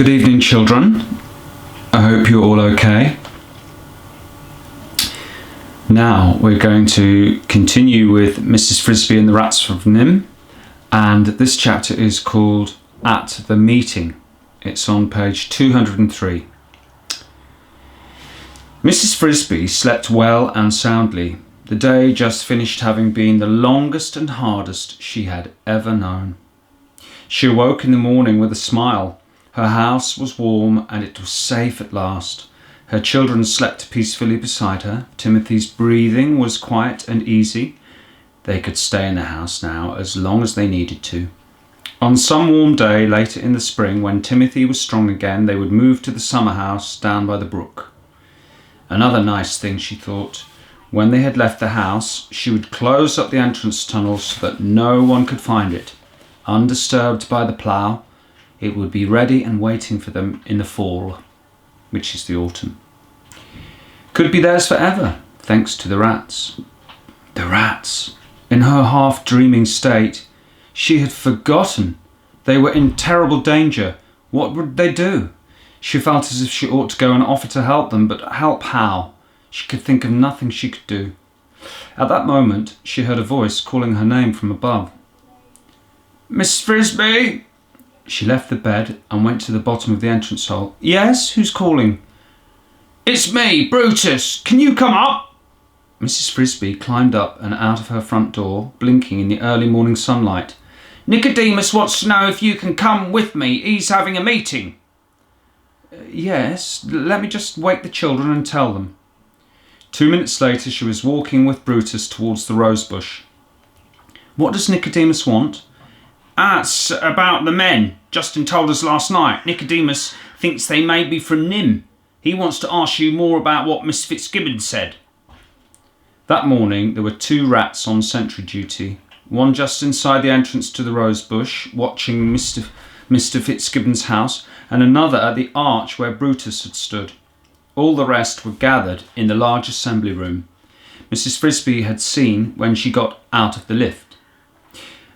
Good evening, children. I hope you're all okay. Now we're going to continue with Mrs Frisby and the Rats of NIMH, and this chapter is called At the Meeting. It's on page 203. Mrs Frisby slept well and soundly. The day just finished having been the longest and hardest she had ever known. She awoke in the morning with a smile. Her house was warm and it was safe at last. Her children slept peacefully beside her. Timothy's breathing was quiet and easy. They could stay in the house now as long as they needed to. On some warm day later in the spring, when Timothy was strong again, they would move to the summer house down by the brook. Another nice thing, she thought. When they had left the house, she would close up the entrance tunnel so that no one could find it. Undisturbed by the plough, it would be ready and waiting for them in the fall, which is the autumn. Could be theirs forever, thanks to the rats. The rats! In her half-dreaming state, she had forgotten. They were in terrible danger. What would they do? She felt as if she ought to go and offer to help them, but help how? She could think of nothing she could do. At that moment, she heard a voice calling her name from above. "Miss Frisby!" She left the bed and went to the bottom of the entrance hole. "Yes, who's calling?" "It's me, Brutus. Can you come up?" Mrs Frisby climbed up and out of her front door, blinking in the early morning sunlight. "Nicodemus wants to know if you can come with me. He's having a meeting." "Yes, let me just wake the children and tell them." 2 minutes later she was walking with Brutus towards the rose bush. "What does Nicodemus want?" "It's about the men. Justin told us last night. Nicodemus thinks they may be from NIMH. He wants to ask you more about what Miss Fitzgibbon said." That morning there were 2 rats on sentry duty, one just inside the entrance to the rose bush, watching Mr Fitzgibbon's house, and another at the arch where Brutus had stood. All the rest were gathered in the large assembly room. Mrs Frisby had seen when she got out of the lift.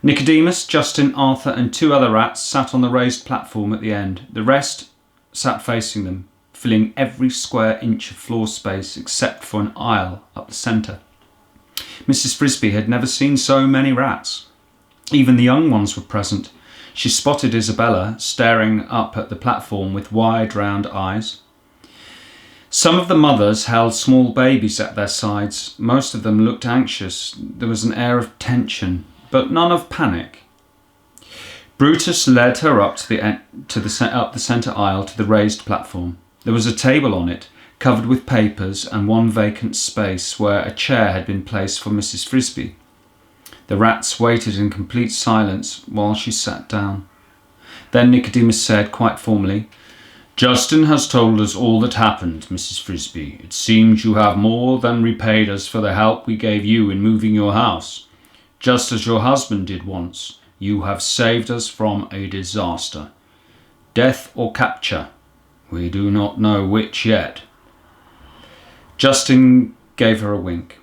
Nicodemus, Justin, Arthur and 2 other rats sat on the raised platform at the end. The rest sat facing them, filling every square inch of floor space except for an aisle up the centre. Mrs Frisby had never seen so many rats. Even the young ones were present. She spotted Isabella staring up at the platform with wide round eyes. Some of the mothers held small babies at their sides. Most of them looked anxious. There was an air of tension, but none of panic. Brutus led her up up the centre aisle to the raised platform. There was a table on it, covered with papers, and one vacant space where a chair had been placed for Mrs Frisby. The rats waited in complete silence while she sat down. Then Nicodemus said quite formally, "Justin has told us all that happened, Mrs Frisby. It seems you have more than repaid us for the help we gave you in moving your house. Just as your husband did once, you have saved us from a disaster. Death or capture, we do not know which yet." Justin gave her a wink.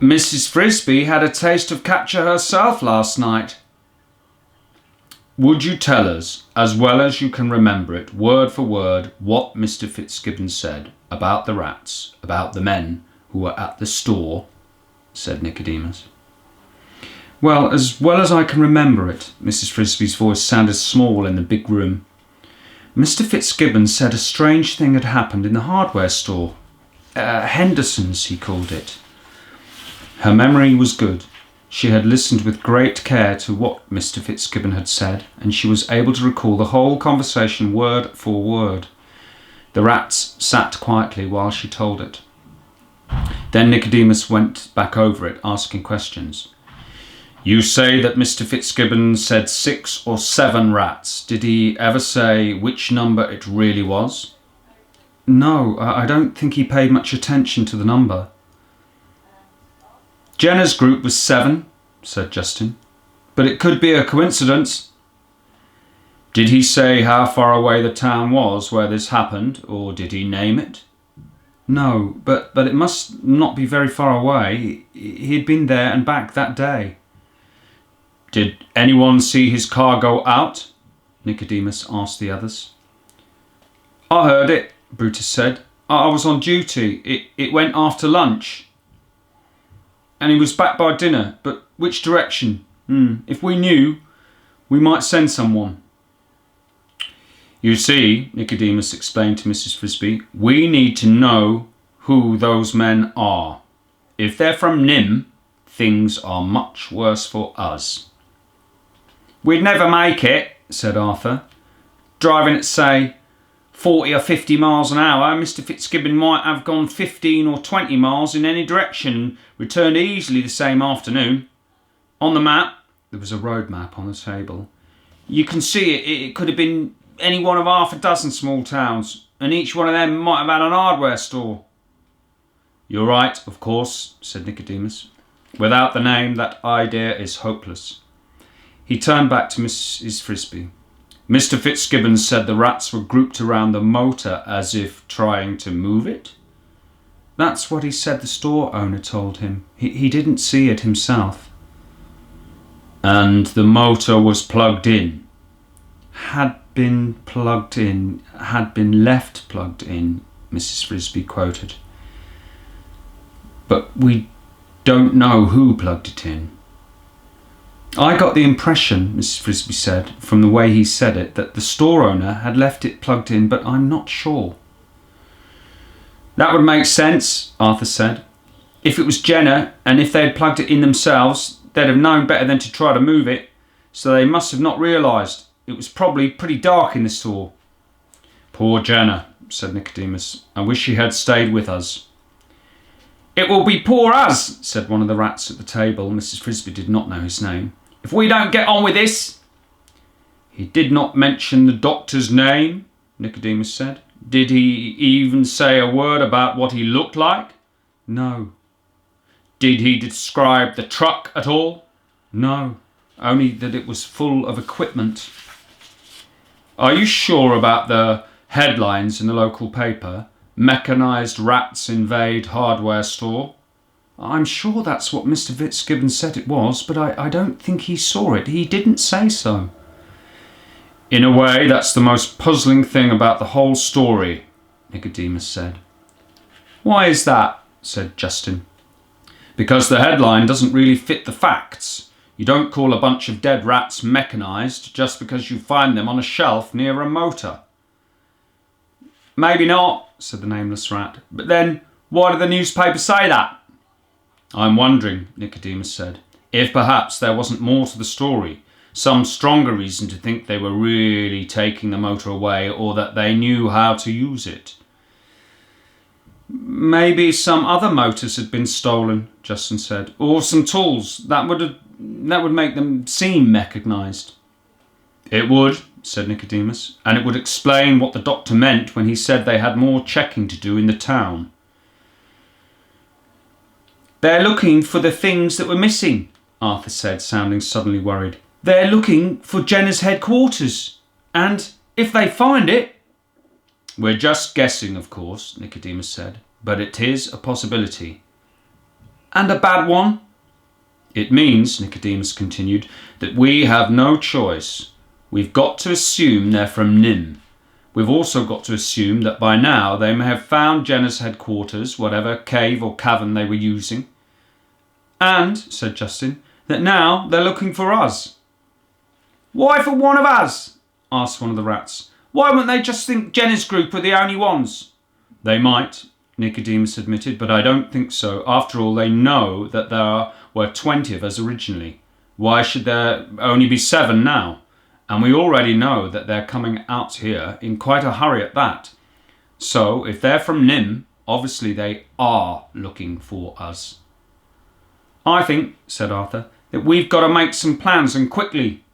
"Mrs Frisby had a taste of capture herself last night." "Would you tell us, as well as you can remember it, word for word, what Mr Fitzgibbon said about the rats, about the men who were at the store?" said Nicodemus. Well as I can remember it." Mrs Frisby's voice sounded small in the big room. "Mr Fitzgibbon said a strange thing had happened in the hardware store. Henderson's, he called it." Her memory was good. She had listened with great care to what Mr Fitzgibbon had said, and she was able to recall the whole conversation word for word. The rats sat quietly while she told it. Then Nicodemus went back over it, asking questions. "You say that Mr Fitzgibbon said 6 or 7 rats. Did he ever say which number it really was?" "No, I don't think he paid much attention to the number." "Jenna's group was 7, said Justin. "But it could be a coincidence." "Did he say how far away the town was where this happened, or did he name it?" "No, but it must not be very far away. He'd been there and back that day." "Did anyone see his car go out?" Nicodemus asked the others. I heard it, Brutus said. I was on duty. It went after lunch. And he was back by dinner, but which direction? If we knew, we might send someone. You see, Nicodemus explained to Mrs Frisby, we need to know who those men are. If they're from NIMH, things are much worse for us. We'd never make it, said Arthur. Driving at, say, 40 or 50 miles an hour, Mr Fitzgibbon might have gone 15 or 20 miles in any direction and returned easily the same afternoon. On the map, there was a road map on the table. You can see it could have been any one of half a dozen small towns, and each one of them might have had an hardware store. You're right, of course, said Nicodemus. Without the name, that idea is hopeless. He turned back to Mrs Frisby. Mr Fitzgibbon said the rats were grouped around the motor as if trying to move it. That's what he said the store owner told him. He didn't see it himself. And the motor was plugged in. Had been left plugged in, Mrs Frisby quoted. But we don't know who plugged it in. I got the impression, Mrs Frisby said, from the way he said it, that the store owner had left it plugged in, but I'm not sure. That would make sense, Arthur said. If it was Jenna, and if they had plugged it in themselves, they'd have known better than to try to move it, so they must have not realised. It was probably pretty dark in the store. Poor Jenna, said Nicodemus. I wish she had stayed with us. It will be poor us, said one of the rats at the table. Mrs Frisby did not know his name. If we don't get on with this. He did not mention the doctor's name, Nicodemus said. Did he even say a word about what he looked like? No. Did he describe the truck at all? No, only that it was full of equipment. Are you sure about the headlines in the local paper? Mechanised rats invade hardware store? I'm sure that's what Mr Fitzgibbon said it was, but I don't think he saw it. He didn't say so. In a way, that's the most puzzling thing about the whole story, Nicodemus said. Why is that? Said Justin. Because the headline doesn't really fit the facts. You don't call a bunch of dead rats mechanised just because you find them on a shelf near a motor. Maybe not, said the nameless rat. But then, why did the newspaper say that? I'm wondering, Nicodemus said, if perhaps there wasn't more to the story, some stronger reason to think they were really taking the motor away or that they knew how to use it. Maybe some other motors had been stolen, Justin said, or some tools. That would make them seem mechanised. It would, said Nicodemus, and it would explain what the doctor meant when he said they had more checking to do in the town. They're looking for the things that were missing, Arthur said, sounding suddenly worried. They're looking for Jenna's headquarters, and if they find it... We're just guessing, of course, Nicodemus said, but it is a possibility. And a bad one? It means, Nicodemus continued, that we have no choice. We've got to assume they're from NIMH. We've also got to assume that by now they may have found Jenna's headquarters, whatever cave or cavern they were using. And, said Justin, that now they're looking for us. Why for one of us? Asked one of the rats. Why wouldn't they just think Jenna's group are the only ones? They might, Nicodemus admitted, but I don't think so. After all, they know that there were 20 of us originally. Why should there only be 7 now? And we already know that they're coming out here in quite a hurry at that. So, if they're from NIMH, obviously they are looking for us. I think, said Arthur, that we've got to make some plans and quickly.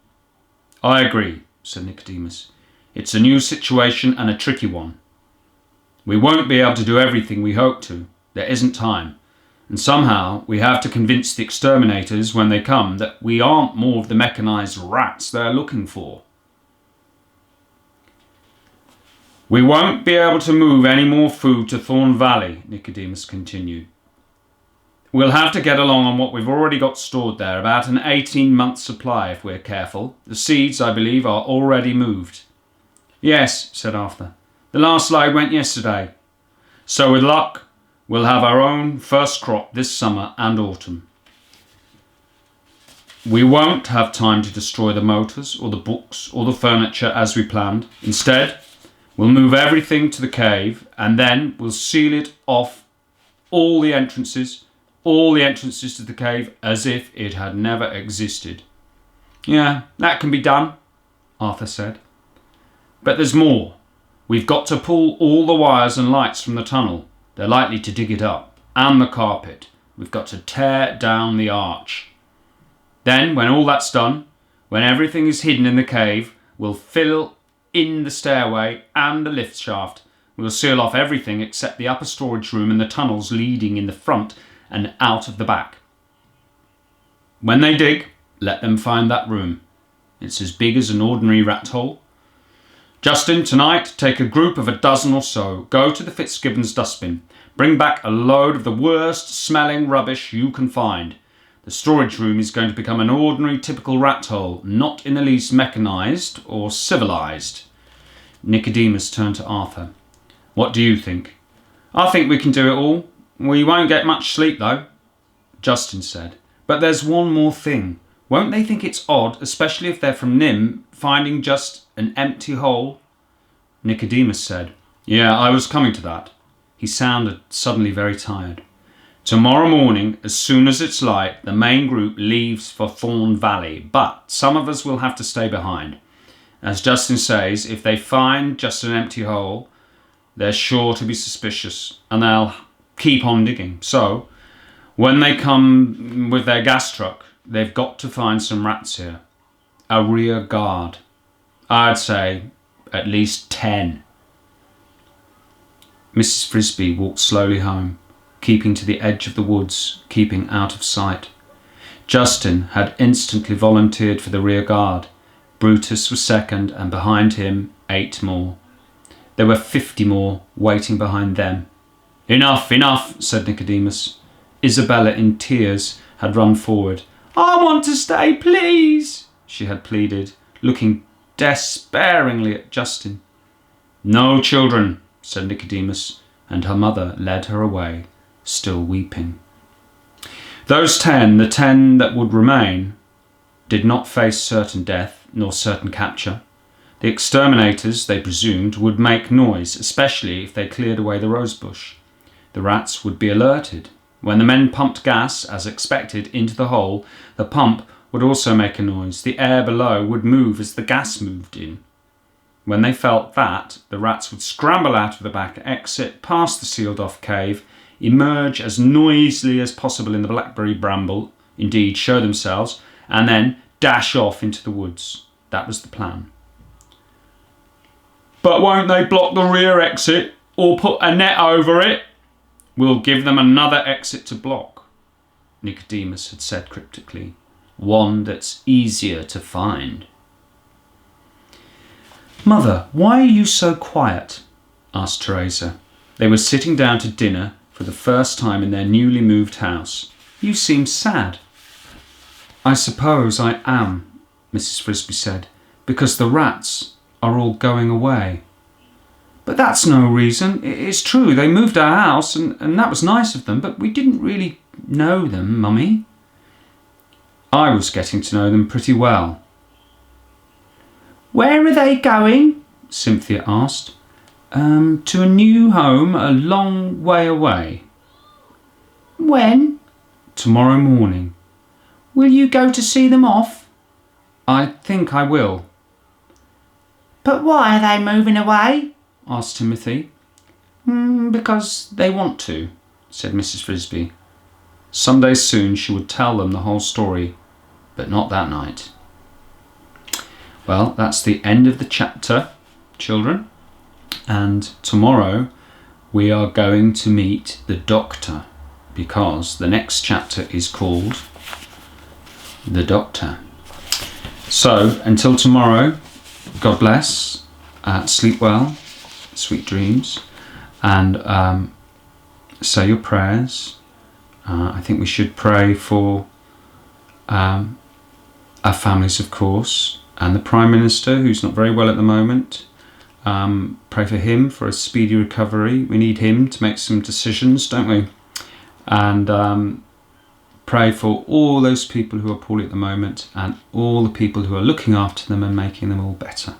I agree, said Nicodemus. It's a new situation and a tricky one. We won't be able to do everything we hope to. There isn't time. And somehow we have to convince the exterminators when they come that we aren't more of the mechanised rats they're looking for. We won't be able to move any more food to Thorn Valley, Nicodemus continued. We'll have to get along on what we've already got stored there, about an 18-month supply if we're careful. The seeds, I believe, are already moved. Yes, said Arthur. The last load went yesterday. So with luck, we'll have our own first crop this summer and autumn. We won't have time to destroy the motors or the books or the furniture as we planned. Instead, we'll move everything to the cave and then we'll seal it off, all the entrances to the cave, as if it had never existed. Yeah, that can be done, Arthur said. But there's more. We've got to pull all the wires and lights from the tunnel. They're likely to dig it up. And the carpet. We've got to tear down the arch. Then, when all that's done, when everything is hidden in the cave, we'll fill in the stairway and the lift shaft. We'll seal off everything except the upper storage room and the tunnels leading in the front and out of the back. When they dig, let them find that room. It's as big as an ordinary rat hole. Justin, tonight, take a group of a dozen or so. Go to the Fitzgibbons dustbin. Bring back a load of the worst smelling rubbish you can find. The storage room is going to become an ordinary typical rat hole, not in the least mechanised or civilised. Nicodemus turned to Arthur. What do you think? I think we can do it all. We won't get much sleep though, Justin said. But there's one more thing. Won't they think it's odd, especially if they're from NIMH, finding just an empty hole? Nicodemus said. Yeah, I was coming to that. He sounded suddenly very tired. Tomorrow morning, as soon as it's light, the main group leaves for Thorn Valley, but some of us will have to stay behind. As Justin says, if they find just an empty hole, they're sure to be suspicious, and they'll keep on digging. So, when they come with their gas truck, they've got to find some rats here. A rear guard. I'd say at least 10. Mrs Frisby walked slowly home, keeping to the edge of the woods, keeping out of sight. Justin had instantly volunteered for the rear guard. Brutus was second, and behind him 8 more. There were 50 more waiting behind them. Enough, enough, said Nicodemus. Isabella, in tears, had run forward. I want to stay, please, she had pleaded, looking despairingly at Justin. No, children, said Nicodemus, and her mother led her away, still weeping. Those 10, the 10 that would remain, did not face certain death nor certain capture. The exterminators, they presumed, would make noise, especially if they cleared away the rosebush. The rats would be alerted. When the men pumped gas, as expected, into the hole, the pump would also make a noise. The air below would move as the gas moved in. When they felt that, the rats would scramble out of the back exit, past the sealed-off cave, emerge as noisily as possible in the blackberry bramble, indeed show themselves, and then dash off into the woods. That was the plan. But won't they block the rear exit or put a net over it? We'll give them another exit to block, Nicodemus had said cryptically. One that's easier to find. Mother, why are you so quiet? Asked Teresa. They were sitting down to dinner for the first time in their newly moved house. You seem sad. I suppose I am, Mrs Frisby said, because the rats are all going away. But that's no reason. It's true, they moved our house, and that was nice of them, but we didn't really know them, Mummy. I was getting to know them pretty well. Where are they going? Cynthia asked. To a new home a long way away. When? Tomorrow morning. Will you go to see them off? I think I will. But why are they moving away? Asked Timothy. Because they want to, said Mrs Frisby. Some day soon she would tell them the whole story, but not that night. Well, that's the end of the chapter, children. And tomorrow we are going to meet the doctor, because the next chapter is called The Doctor. So, until tomorrow, God bless, sleep well, sweet dreams, and say your prayers, I think we should pray for our families, of course, and the Prime Minister, who's not very well at the moment. Pray for him for a speedy recovery. We need him to make some decisions, don't we? And pray for all those people who are poorly at the moment and all the people who are looking after them and making them all better.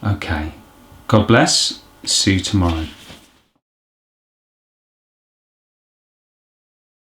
Okay. God bless. See you tomorrow.